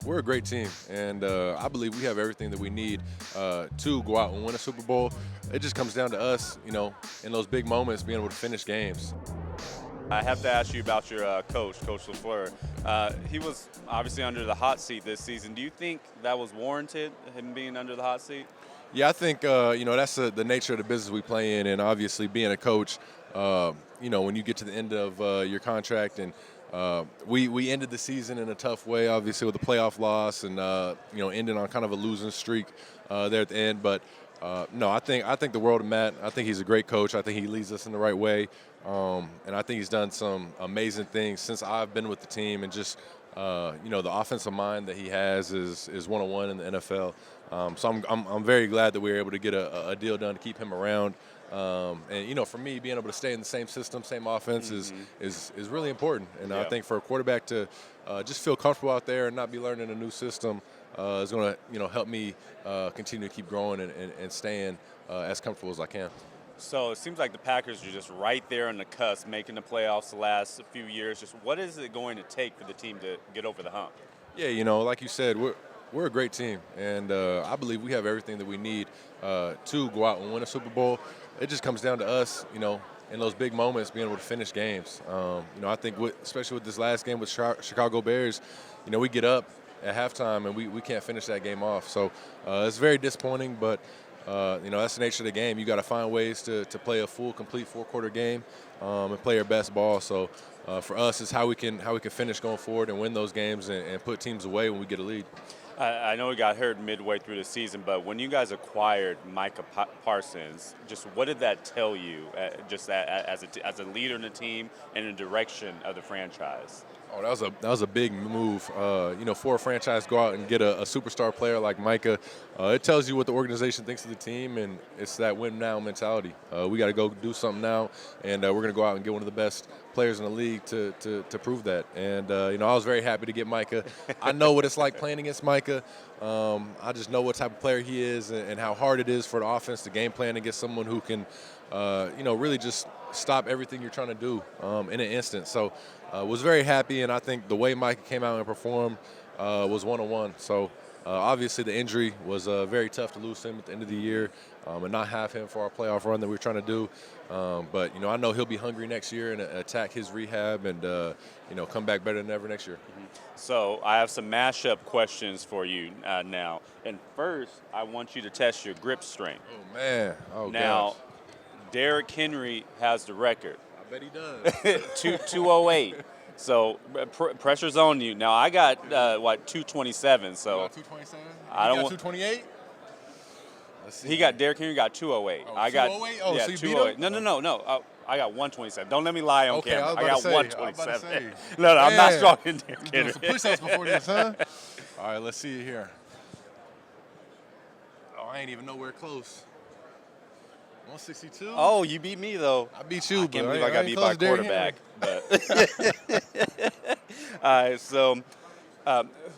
we're a great team, and I believe we have everything that we need to go out and win a Super Bowl. It just comes down to us, in those big moments, being able to finish games. I have to ask you about your coach, Coach LaFleur. He was obviously under the hot seat this season. Do you think that was warranted, him being under the hot seat? Yeah, I think that's the nature of the business we play in, and obviously being a coach, when you get to the end of your contract, and we ended the season in a tough way, obviously with a playoff loss, and ending on kind of a losing streak there at the end. But no, I think the world of Matt. I think he's a great coach. I think he leads us in the right way, and I think he's done some amazing things since I've been with the team, and just the offensive mind that he has is one-on-one in the NFL. So I'm very glad that we were able to get a deal done to keep him around. And for me, being able to stay in the same system, same offense is really important. And I think for a quarterback to just feel comfortable out there and not be learning a new system is going to help me continue to keep growing and staying as comfortable as I can. So it seems like the Packers are just right there on the cusp, making the playoffs the last few years. Just what is it going to take for the team to get over the hump? Yeah, like you said, we're a great team, and I believe we have everything that we need to go out and win a Super Bowl. It just comes down to us, in those big moments, being able to finish games. I think, especially with this last game with Chicago Bears, we get up at halftime and we can't finish that game off. So it's very disappointing, but that's the nature of the game. You got to find ways to play a full, complete four-quarter game and play your best ball. So for us, it's how we can finish going forward and win those games and put teams away when we get a lead. I know he got hurt midway through the season, but when you guys acquired Micah Parsons, just what did that tell you, just as a leader in the team and in the direction of the franchise? Oh, that was a big move. For a franchise to go out and get a superstar player like Micah, it tells you what the organization thinks of the team, and it's that win now mentality. We got to go do something now, and we're going to go out and get one of the best players in the league to prove that. And I was very happy to get Micah. I know what it's like playing against Micah. I just know what type of player he is and how hard it is for the offense to game plan against someone who can, really just stop everything you're trying to do in an instant. So was very happy, and I think the way Micah came out and performed was one-on-one. So obviously the injury was very tough to lose him at the end of the year and not have him for our playoff run that we were trying to do. But I know he'll be hungry next year and attack his rehab and come back better than ever next year. So I have some mashup questions for you now. And first, I want you to test your grip strength. Oh, man. Oh, now, gosh. Derrick Henry has the record. I bet he does. 208. So pressure's on you. Now I got 227. So 227. I don't want 228. He got Derrick Henry got 208. Oh, I got 208? Oh, yeah, so you 208. beat him? No. I got 127. Don't let me lie on camera. I got 127. No, Man, I'm not stronger than Derrick doing Henry. some push-ups before this, huh? All right, let's see it here. Oh, I ain't even nowhere close. 162. Oh, you beat me though. I beat you, I can't but believe I got beat by a quarterback. But all right, so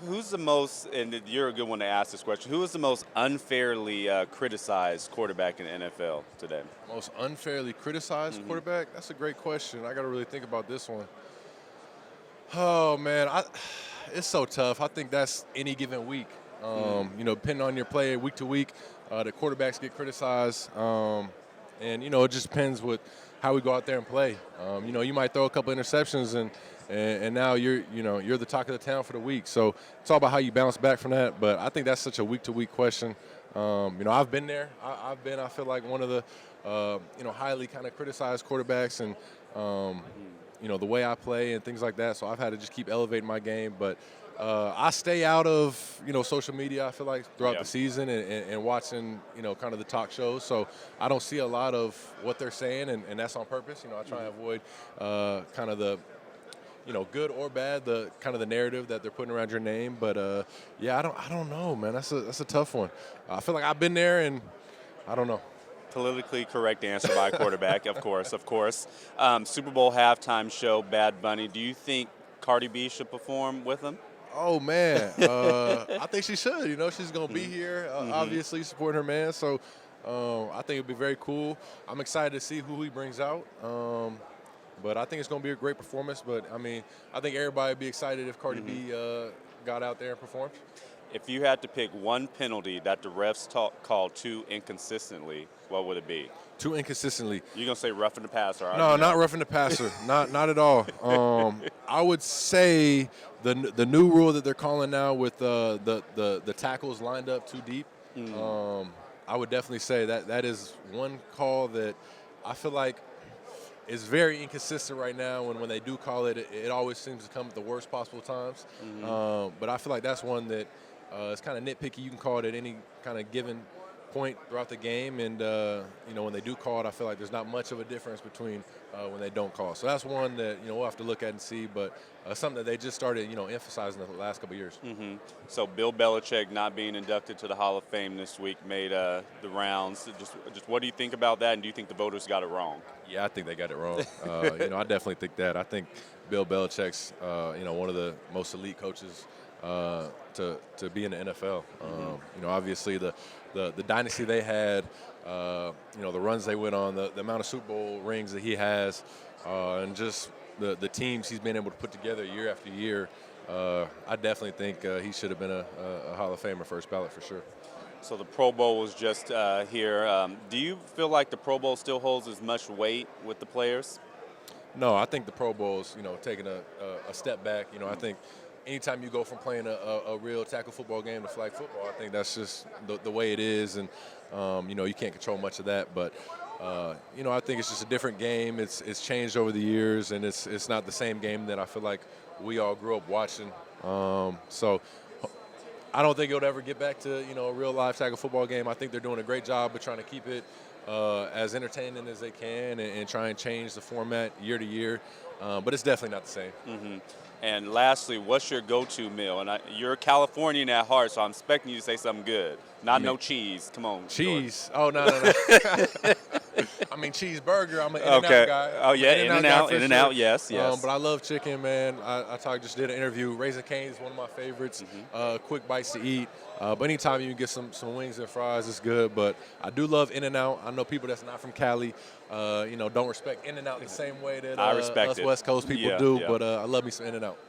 who's the most, and you're a good one to ask this question, who is the most unfairly criticized quarterback in the NFL today? Most unfairly criticized quarterback? That's a great question. I got to really think about this one. Oh, man, it's so tough. I think that's any given week. Depending on your play week to week, the quarterbacks get criticized. And it just depends with how we go out there and play. You might throw a couple interceptions and now you're the talk of the town for the week. So it's all about how you bounce back from that. But I think that's such a week-to-week question. I've been there. I feel like one of the highly kind of criticized quarterbacks, and the way I play and things like that. So I've had to just keep elevating my game. But I stay out of social media, I feel like, throughout the season and watching kind of the talk shows. So I don't see a lot of what they're saying, and that's on purpose. I try and avoid kind of the good or bad, the kind of the narrative that they're putting around your name. But I don't know, man. That's a tough one. I feel like I've been there, and I don't know. Politically correct answer by a quarterback, of course. Super Bowl halftime show, Bad Bunny. Do you think Cardi B should perform with him? Oh, man. I think she should. She's going to be here, obviously, supporting her man. So I think it would be very cool. I'm excited to see who he brings out. But I think it's going to be a great performance. But, I think everybody would be excited if Cardi B got out there and performed. If you had to pick one penalty that the refs called too inconsistently, what would it be? Too inconsistently. You're going to say roughing the passer? No, not roughing the passer. not at all. I would say the new rule that they're calling now with the tackles lined up too deep. I would definitely say that is one call that I feel like is very inconsistent right now. When they do call it, it always seems to come at the worst possible times. But I feel like that's one that is kind of nitpicky. You can call it at any kind of given point throughout the game, and when they do call it, I feel like there's not much of a difference between when they don't call. So that's one that we'll have to look at and see, but something that they just started emphasizing the last couple of years. So Bill Belichick not being inducted to the Hall of Fame this week made the rounds. Just what do you think about that, and do you think the voters got it wrong? Yeah, I think they got it wrong. I definitely think that. I think Bill Belichick's one of the most elite coaches to be in the NFL. Obviously the dynasty they had, the runs they went on, the amount of Super Bowl rings that he has, and just the teams he's been able to put together year after year. I definitely think he should have been a Hall of Famer first ballot for sure. So the Pro Bowl was just here. Do you feel like the Pro Bowl still holds as much weight with the players? No, I think the Pro Bowl's taking a step back. I think anytime you go from playing a real tackle football game to flag football, I think that's just the way it is, and you can't control much of that. But I think it's just a different game. It's changed over the years, and it's not the same game that I feel like we all grew up watching. So I don't think it'll ever get back to a real live tackle football game. I think they're doing a great job of trying to keep it as entertaining as they can and try and change the format year to year. But it's definitely not the same. And lastly, what's your go-to meal? And you're Californian at heart, so I'm expecting you to say something good. No cheese. Come on. Cheese. George. Oh, no. I mean, cheeseburger. I'm an In-N-Out guy. Oh, yeah, In-N-Out, yes. But I love chicken, man. I just did an interview. Raising Cane's is one of my favorites. Quick bites to eat. But anytime you can get some wings and fries, it's good. But I do love In-N-Out. I know people that's not from Cali, don't respect In-N-Out the same way that I respect us it. West Coast people do. Yeah. But I love me some In-N-Out.